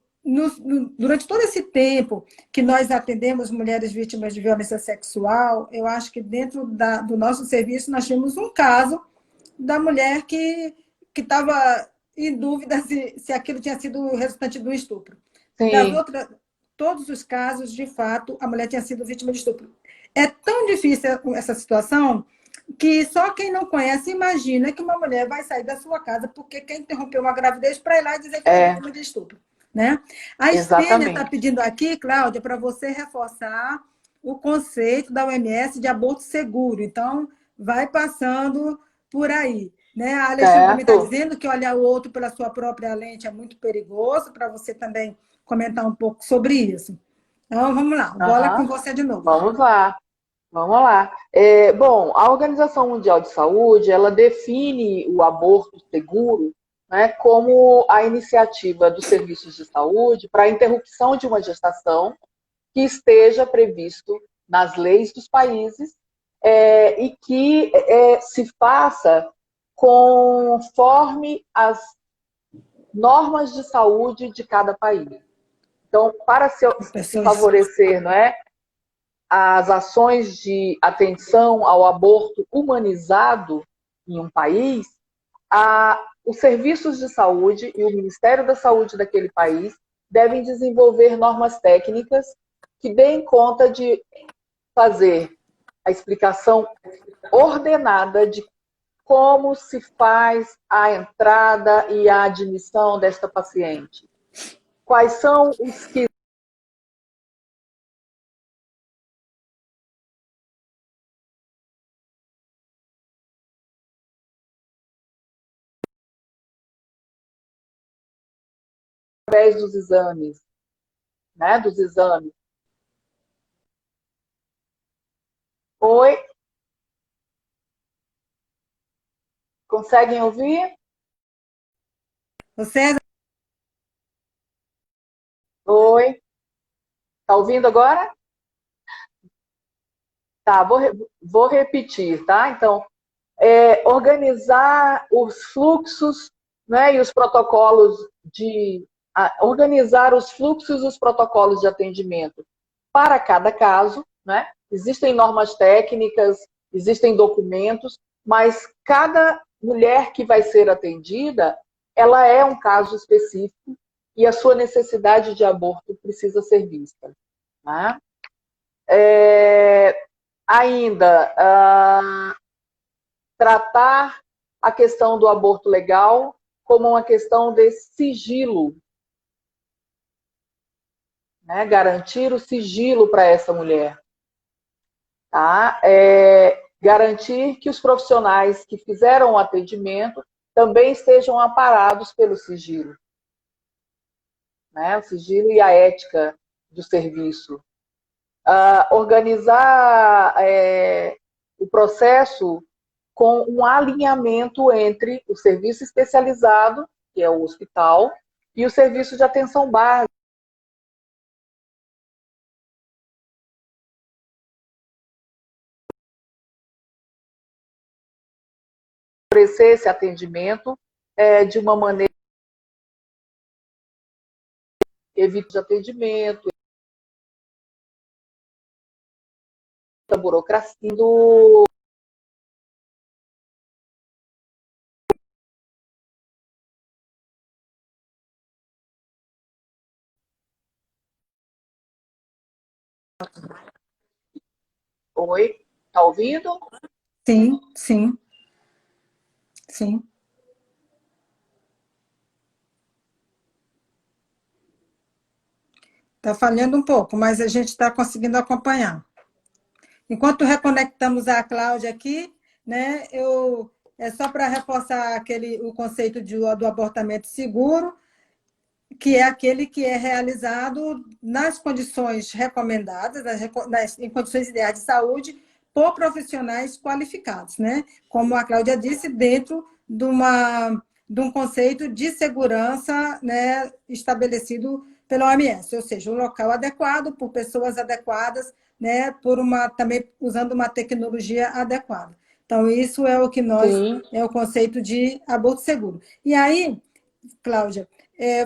durante todo esse tempo que nós atendemos mulheres vítimas de violência sexual, eu acho que dentro do nosso serviço nós tínhamos um caso da mulher que estava em dúvida se aquilo tinha sido o resultante do estupro. Das Sim, outras, todos os casos, de fato, a mulher tinha sido vítima de estupro. É tão difícil essa situação que só quem não conhece imagina que uma mulher vai sair da sua casa porque quer interromper uma gravidez para ir lá e dizer que foi é, vítima de estupro. Né? A Estênia está exatamente. pedindo aqui, Cláudia, para você reforçar o conceito da OMS de aborto seguro. Então, vai passando por aí. Né? A Alexandre também está Certo. dizendo que olhar o outro pela sua própria lente é muito perigoso, para você também comentar um pouco sobre isso. Então, vamos lá, bola com Aham. você de novo. Vamos lá. Vamos lá. Bom, a Organização Mundial de Saúde, ela define o aborto seguro, né, como a iniciativa dos serviços de saúde para a interrupção de uma gestação que esteja previsto nas leis dos países e que se faça conforme as normas de saúde de cada país. Então, para se favorecer, não é, as ações de atenção ao aborto humanizado em um país, os serviços de saúde e o Ministério da Saúde daquele país devem desenvolver normas técnicas que deem conta de fazer a explicação ordenada de como se faz a entrada e a admissão desta paciente. Quais são os que através dos exames, né? Dos exames. Oi? Conseguem ouvir? Você... Oi? Tá ouvindo agora? Tá, vou repetir, tá? Então, organizar os fluxos, né, e os protocolos organizar os fluxos e os protocolos de atendimento para cada caso, né? Existem normas técnicas, existem documentos, mas cada mulher que vai ser atendida, ela é um caso específico e a sua necessidade de aborto precisa ser vista, né? Ainda, tratar a questão do aborto legal como uma questão de sigilo, né? Garantir o sigilo para essa mulher. Tá? Garantir que os profissionais que fizeram o atendimento também estejam amparados pelo sigilo, né? O sigilo e a ética do serviço. Organizar o processo com um alinhamento entre o serviço especializado, que é o hospital, e o serviço de atenção básica. Oferecer esse atendimento de uma maneira que evite atendimento, a burocracia do... Oi, tá ouvindo? Sim, sim, sim. Está falhando um pouco, mas a gente está conseguindo acompanhar. Enquanto reconectamos a Cláudia aqui, né, é só para reforçar o conceito do abortamento seguro, que é aquele que é realizado nas condições recomendadas, em condições ideais de saúde, por profissionais qualificados, né? Como a Cláudia disse, dentro de um conceito de segurança, né, estabelecido pela OMS, ou seja, um local adequado, por pessoas adequadas, né, também usando uma tecnologia adequada. Então, isso é o que é o conceito de aborto seguro. E aí, Cláudia,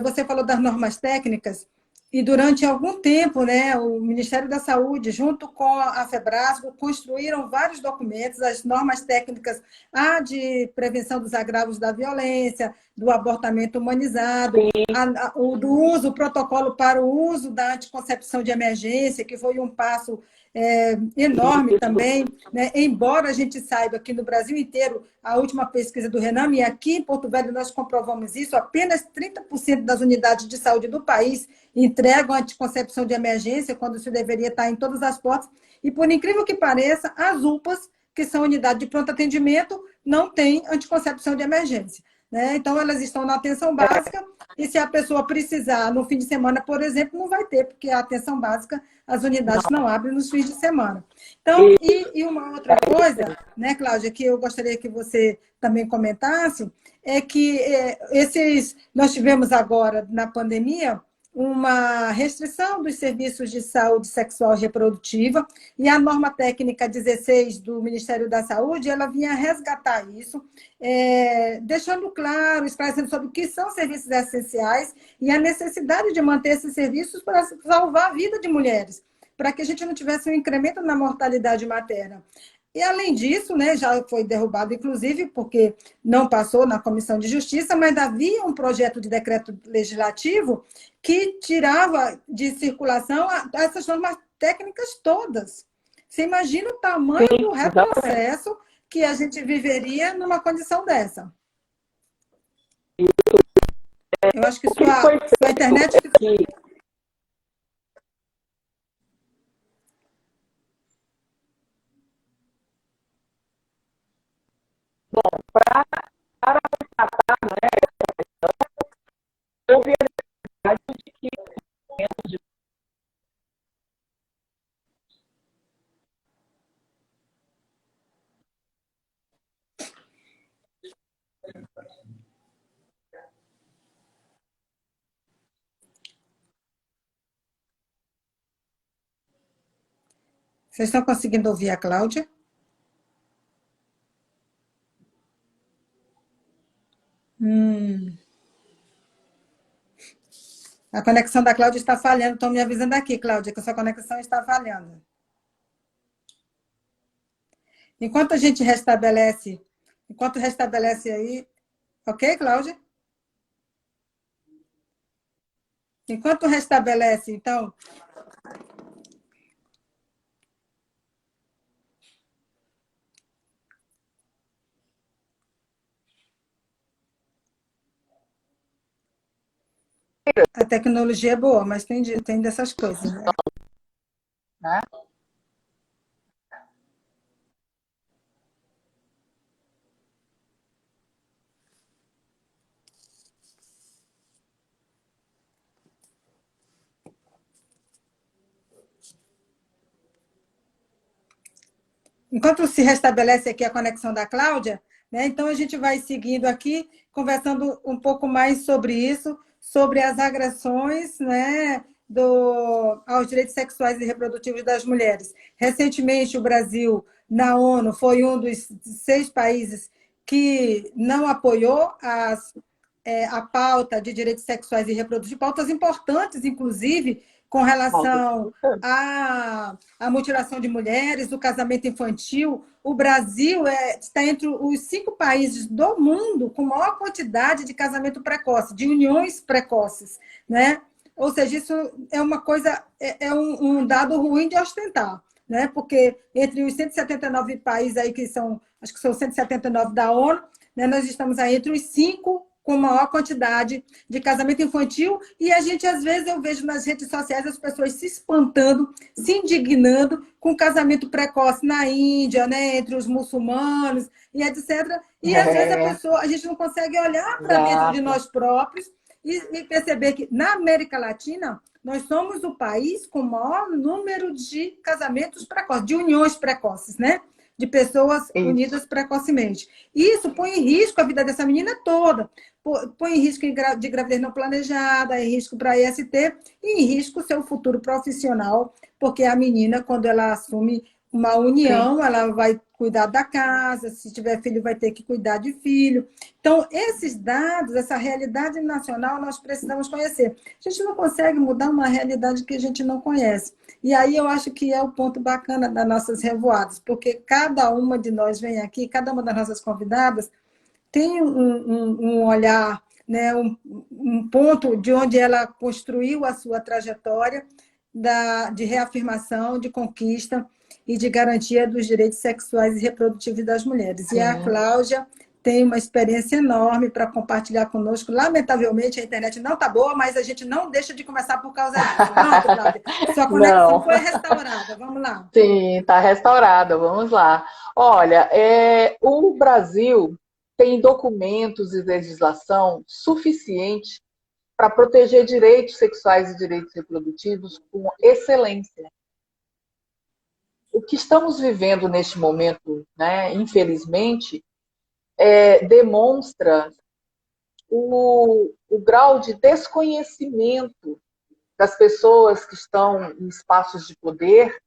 você falou das normas técnicas, e durante algum tempo, né, o Ministério da Saúde, junto com a FEBRASGO, construíram vários documentos, as normas técnicas, de prevenção dos agravos da violência, do abortamento humanizado, o protocolo para o uso da anticoncepção de emergência, que foi um passo enorme também, né? Embora a gente saiba que no Brasil inteiro, a última pesquisa do Renam, e aqui em Porto Velho nós comprovamos isso, apenas 30% das unidades de saúde do país entregam anticoncepção de emergência, quando isso deveria estar em todas as portas, e por incrível que pareça, as UPAs, que são unidades de pronto atendimento, não têm anticoncepção de emergência, né? Então, elas estão na atenção básica, e se a pessoa precisar no fim de semana, por exemplo, não vai ter, porque a atenção básica, as unidades não abrem nos fins de semana. Então, e uma outra coisa, né, Cláudia, que eu gostaria que você também comentasse, é que nós tivemos agora, na pandemia, uma restrição dos serviços de saúde sexual e reprodutiva, e a norma técnica 16 do Ministério da Saúde, ela vinha resgatar isso, deixando claro, esclarecendo sobre o que são serviços essenciais e a necessidade de manter esses serviços para salvar a vida de mulheres, para que a gente não tivesse um incremento na mortalidade materna. E, além disso, né, já foi derrubado, inclusive, porque não passou na Comissão de Justiça, mas havia um projeto de decreto legislativo que tirava de circulação essas normas técnicas todas. Você imagina o tamanho Sim, do exatamente. retrocesso que a gente viveria numa condição dessa. Eu acho que O que foi sua feito internet... é que, para tratar, né, houve a necessidade de que Vocês estão conseguindo ouvir a Cláudia? A conexão da Cláudia está falhando. Estão me avisando aqui, Cláudia, que a sua conexão está falhando. Enquanto restabelece aí, ok, Cláudia? Enquanto restabelece, então, a tecnologia é boa, mas tem dessas coisas, né? né, Enquanto se restabelece aqui a conexão da Cláudia, né, então a gente vai seguindo aqui, conversando um pouco mais sobre isso, sobre as agressões, né, aos direitos sexuais e reprodutivos das mulheres. Recentemente, o Brasil, na ONU, foi um dos 6 países que não apoiou a pauta de direitos sexuais e reprodutivos, pautas importantes, inclusive, com relação à mutilação de mulheres, o casamento infantil. O Brasil está entre os 5 países do mundo com maior quantidade de casamento precoce, de uniões precoces, né? Ou seja, isso é uma coisa, um dado ruim de ostentar, né? Porque entre os 179 países aí que são, acho que são 179 da ONU, né, nós estamos aí entre os 5 com maior quantidade de casamento infantil, e a gente, às vezes, eu vejo nas redes sociais as pessoas se espantando, se indignando com casamento precoce na Índia, né, entre os muçulmanos, e etc. E, às vezes, a gente não consegue olhar para dentro de exato. nós próprios e perceber que, na América Latina, nós somos o país com o maior número de casamentos precoces, de uniões precoces, né? De pessoas Isso. unidas precocemente. Isso põe em risco a vida dessa menina toda. Põe em risco de gravidez não planejada, em risco para IST e em risco o seu futuro profissional, porque a menina, quando ela assume uma Sim. união, ela vai cuidar da casa, se tiver filho, vai ter que cuidar de filho. Então, esses dados, essa realidade nacional, nós precisamos conhecer. A gente não consegue mudar uma realidade que a gente não conhece. E aí eu acho que é o ponto bacana das nossas revoadas, porque cada uma de nós vem aqui, cada uma das nossas convidadas, tem um olhar, né, um ponto de onde ela construiu a sua trajetória de reafirmação, de conquista e de garantia dos direitos sexuais e reprodutivos das mulheres. E a Sim. Cláudia tem uma experiência enorme para compartilhar conosco. Lamentavelmente, a internet não está boa, mas a gente não deixa de começar por causa disso. Pronto, Cláudia. Sua conexão Não. foi restaurada. Vamos lá. Sim, está restaurada. Vamos lá. Olha, o Brasil tem documentos e legislação suficiente para proteger direitos sexuais e direitos reprodutivos com excelência. O que estamos vivendo neste momento, né, infelizmente, demonstra o grau de desconhecimento das pessoas que estão em espaços de poder,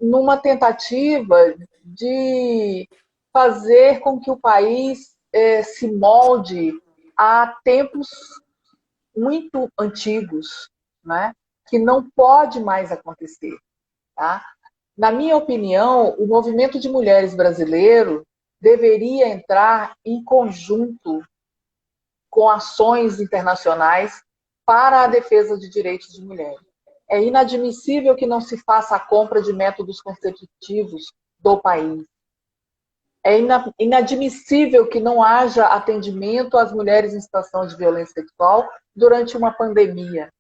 numa tentativa de fazer com que o país se molde a tempos muito antigos, né? Que não pode mais acontecer. Tá? Na minha opinião, o movimento de mulheres brasileiro deveria entrar em conjunto com ações internacionais para a defesa de direitos de mulheres. É inadmissível que não se faça a compra de métodos contraceptivos do país. É inadmissível que não haja atendimento às mulheres em situação de violência sexual durante uma pandemia.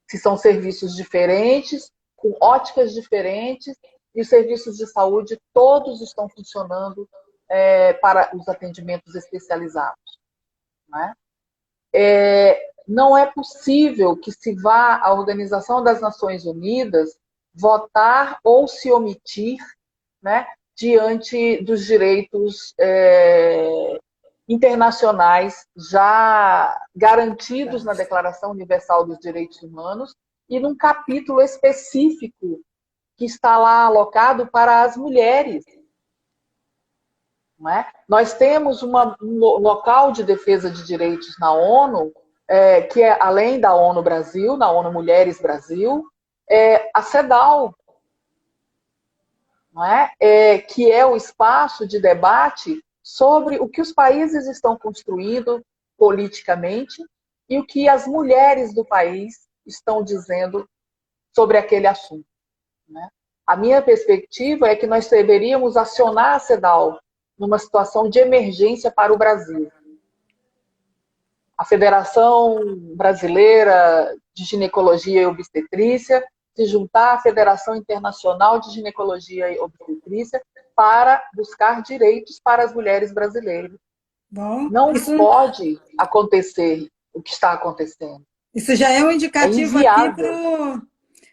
Se são serviços diferentes, com óticas diferentes, e os serviços de saúde todos estão funcionando para os atendimentos especializados. Não é possível que se vá à Organização das Nações Unidas votar ou se omitir, né, diante dos direitos internacionais já garantidos na Declaração Universal dos Direitos Humanos e num capítulo específico que está lá alocado para as mulheres. Não é? Nós temos um local de defesa de direitos na ONU, que é além da ONU Brasil, na ONU Mulheres Brasil, a CEDAW, não é? Que é o espaço de debate sobre o que os países estão construindo politicamente e o que as mulheres do país estão dizendo sobre aquele assunto. Né? A minha perspectiva é que nós deveríamos acionar a CEDAW numa situação de emergência para o Brasil. A Federação Brasileira de Ginecologia e Obstetrícia se juntar à Federação Internacional de Ginecologia e Obstetrícia para buscar direitos para as mulheres brasileiras. Bom, não pode acontecer o que está acontecendo. Isso já é um indicativo aqui para o...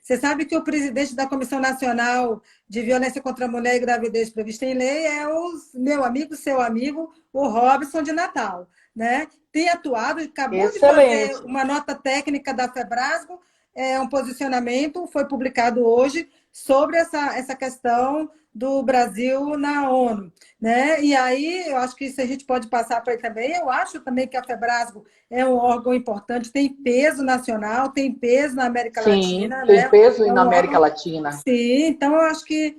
Você sabe que o presidente da Comissão Nacional de Violência contra a Mulher e Gravidez Prevista em Lei é o meu amigo, seu amigo, o Robson de Natal. Né? Tem atuado, acabou de fazer uma nota técnica da Febrasgo, um posicionamento, foi publicado hoje, sobre essa questão do Brasil na ONU. Né? E aí, eu acho que isso a gente pode passar para ele também. Eu acho também que a Febrasgo é um órgão importante, tem peso nacional, tem peso na América Latina. Tem peso na América Latina. Sim, então eu acho que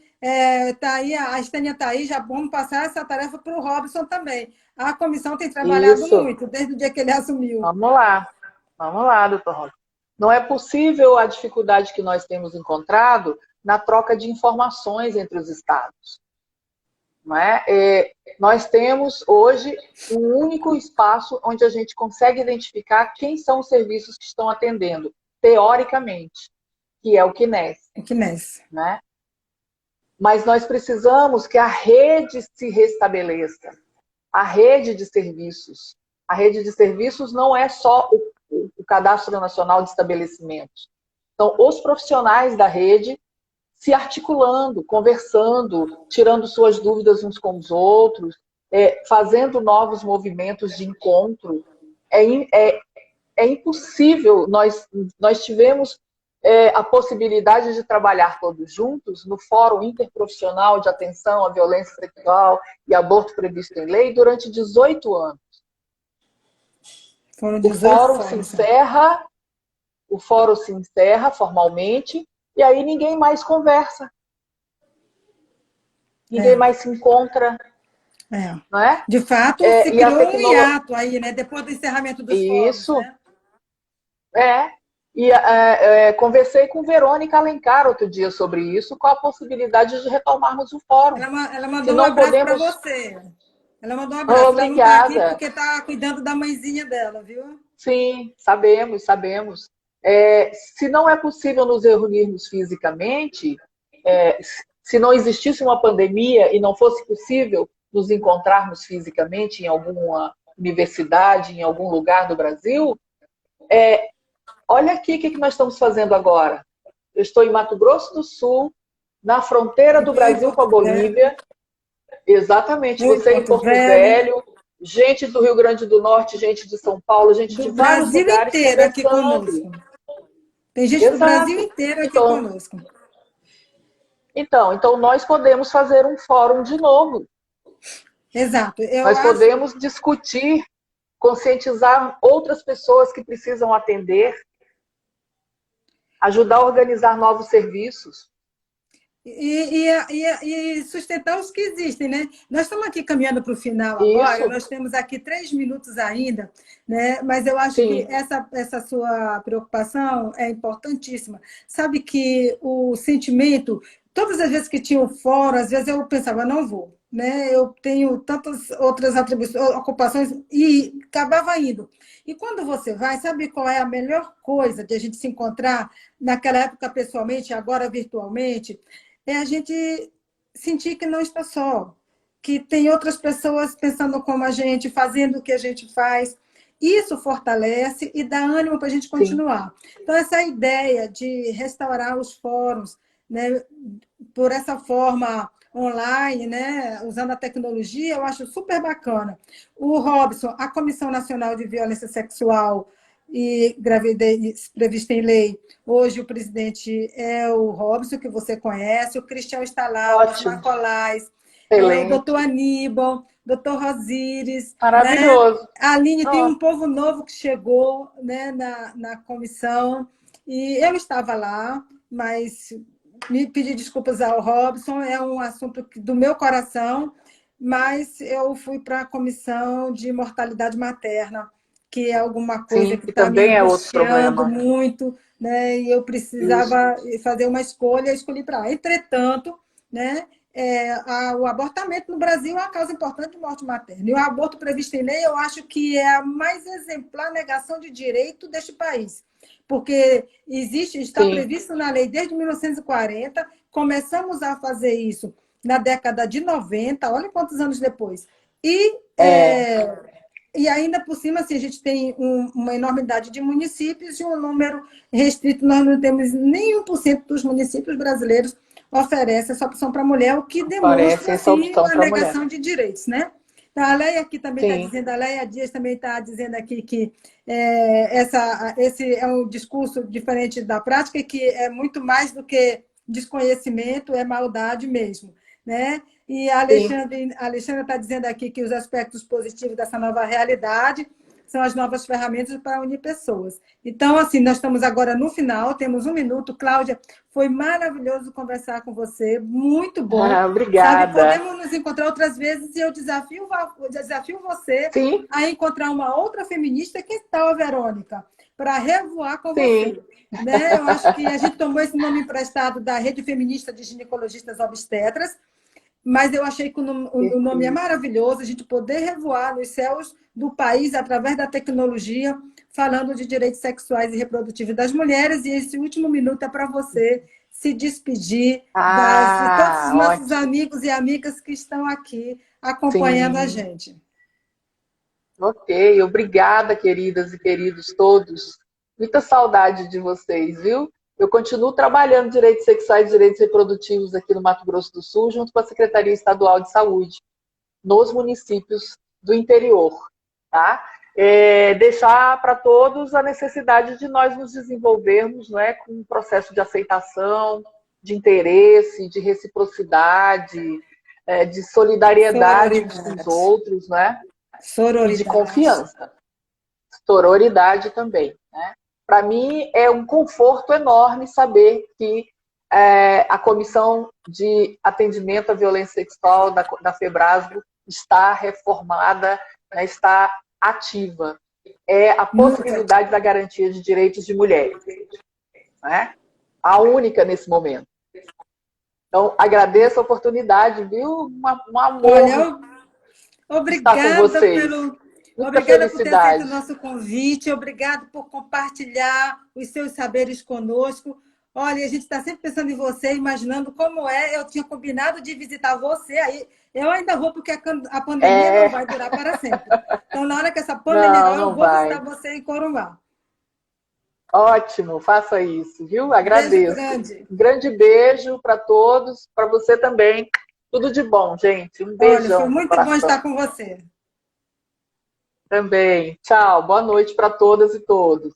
tá aí, a Estânia está aí, já vamos passar essa tarefa para o Robson também. A comissão tem trabalhado muito, desde o dia que ele assumiu. Vamos lá, doutor Robson. Não é possível a dificuldade que nós temos encontrado na troca de informações entre os estados. Não é? Nós temos hoje um único espaço onde a gente consegue identificar quem são os serviços que estão atendendo, teoricamente, que é o CNES. O CNES. Né? Mas nós precisamos que a rede se restabeleça. A rede de serviços. A rede de serviços não é só o Cadastro Nacional de Estabelecimentos. Então, os profissionais da rede se articulando, conversando, tirando suas dúvidas uns com os outros, fazendo novos movimentos de encontro. É impossível. Nós tivemos a possibilidade de trabalhar todos juntos no Fórum Interprofissional de Atenção à Violência Sexual e Aborto Previsto em Lei durante 18 anos. O fórum se encerra formalmente e aí ninguém mais conversa. Ninguém mais se encontra. Não é? De fato, se criou um hiato aí, né? Depois do encerramento dos fóruns. Né? Conversei com Verônica Alencar outro dia sobre isso, com a possibilidade de retomarmos o fórum. Ela mandou um abraço para você. Ela mandou um abraço. Obrigada. Ela não está aqui porque está cuidando da mãezinha dela, viu? Sim, sabemos. Se não é possível nos reunirmos fisicamente, se não existisse uma pandemia e não fosse possível nos encontrarmos fisicamente em alguma universidade, em algum lugar do Brasil, olha aqui o que nós estamos fazendo agora. Eu estou em Mato Grosso do Sul, na fronteira do Brasil com a Bolívia. Exatamente, você em Porto Velho, gente do Rio Grande do Norte, gente de São Paulo, gente de Do vários Brasil lugares inteiro aqui conversando. conosco. Tem gente do Brasil Exato. inteiro aqui Então, conosco. então nós podemos fazer um fórum de novo. Exato. Eu Nós acho. podemos discutir, conscientizar outras pessoas que precisam atender, ajudar a organizar novos serviços. E sustentar os que existem, né? Nós estamos aqui caminhando para o final agora, Isso, nós temos aqui 3 minutos ainda, né? Mas eu acho que sim, essa sua preocupação é importantíssima. Sabe que o sentimento, todas as vezes que tinha o fórum, às vezes eu pensava, não vou, né? Eu tenho tantas outras atribuições, ocupações, e acabava indo. E quando você vai, sabe qual é a melhor coisa de a gente se encontrar naquela época pessoalmente, agora virtualmente? É a gente sentir que não está só, que tem outras pessoas pensando como a gente, fazendo o que a gente faz. Isso fortalece e dá ânimo para a gente sim. continuar. Então, essa ideia de restaurar os fóruns, né, por essa forma online, né, usando a tecnologia, eu acho super bacana. O Robson, a Comissão Nacional de Violência Sexual e Gravidez prevista em lei. Hoje o presidente é o Robson, que você conhece, o Cristiano está lá, o Ótimo, Osmar Colais, o doutor excelente, Aníbal, doutor Rosíris, né? maravilhoso. A Aline tem Oh, um povo novo que chegou, né, na comissão, e eu estava lá, mas me pedir desculpas ao Robson, é um assunto do meu coração, mas eu fui para a comissão de mortalidade materna, que é alguma coisa sim, que que está me também é outro angustiando problema. muito, né? E eu Isso, precisava fazer uma escolha, escolhi para lá. Entretanto, né? O abortamento no Brasil é uma causa importante de morte materna. E o aborto previsto em lei, eu acho que é a mais exemplar negação de direito deste país. Porque está sim, previsto na lei desde 1940, começamos a fazer isso na década de 90, olha quantos anos depois. E, é, e ainda por cima, assim, a gente tem uma enormidade de municípios e um número restrito, nós não temos nem 1% dos municípios brasileiros oferece essa opção para a mulher, o que parece demonstra essa assim, opção uma para a mulher. negação de direitos, né? Então, a Leia aqui também está Sim, dizendo, a Leia Dias também está dizendo aqui que esse é um discurso diferente da prática e que é muito mais do que desconhecimento, é maldade mesmo, né? E a sim. Alexandra está dizendo aqui que os aspectos positivos dessa nova realidade são as novas ferramentas para unir pessoas. Então, assim, nós estamos agora no final, temos 1 minuto. Cláudia, foi maravilhoso conversar com você, muito bom. Ah, Sabe, obrigada. podemos nos encontrar outras vezes e eu desafio você Sim, a encontrar uma outra feminista, que tal, Verônica, para revoar com sim. você. Né? Eu acho que a gente tomou esse nome emprestado da Rede Feminista de Ginecologistas Obstetras, mas eu achei que o nome é Perfeito. maravilhoso, a gente poder revoar nos céus do país através da tecnologia, falando de direitos sexuais e reprodutivos das mulheres, e esse último minuto é para você se despedir de todos os Ah, nossos ótimo. amigos e amigas que estão aqui acompanhando a Sim. gente. Ok, obrigada, queridas e queridos todos. Muita saudade de vocês, viu? Eu continuo trabalhando direitos sexuais e direitos reprodutivos aqui no Mato Grosso do Sul, junto com a Secretaria Estadual de Saúde, nos municípios do interior, tá? Deixar para todos a necessidade de nós nos desenvolvermos, né, com um processo de aceitação, de interesse, de reciprocidade, de solidariedade uns com os Sororidade. outros, né? E de Sororidade. confiança, sororidade também, né? Para mim é um conforto enorme saber que a Comissão de Atendimento à Violência Sexual da FEBRASGO está reformada, né, está ativa. É a Muito possibilidade da garantia de direitos de mulheres, né? A única nesse momento. Então, agradeço a oportunidade, viu? Um amor Olha, estar com obrigada vocês. pelo. Muita Obrigada por ter aceito o felicidade. nosso convite, obrigado por compartilhar os seus saberes conosco. Olha, a gente está sempre pensando em você, imaginando como é. Eu tinha combinado de visitar você, aí eu ainda vou, porque a pandemia não É, vai durar para sempre. Então, na hora que essa pandemia não, acabar, eu não vou visitar vai. você em Corumbá. Ótimo, faça isso, viu? Beijo Agradeço. grande. Um grande beijo para todos, para você também. Tudo de bom, gente. Um Olha, foi beijão no muito bom coração. estar com você. Também. Tchau. Boa noite para todas e todos.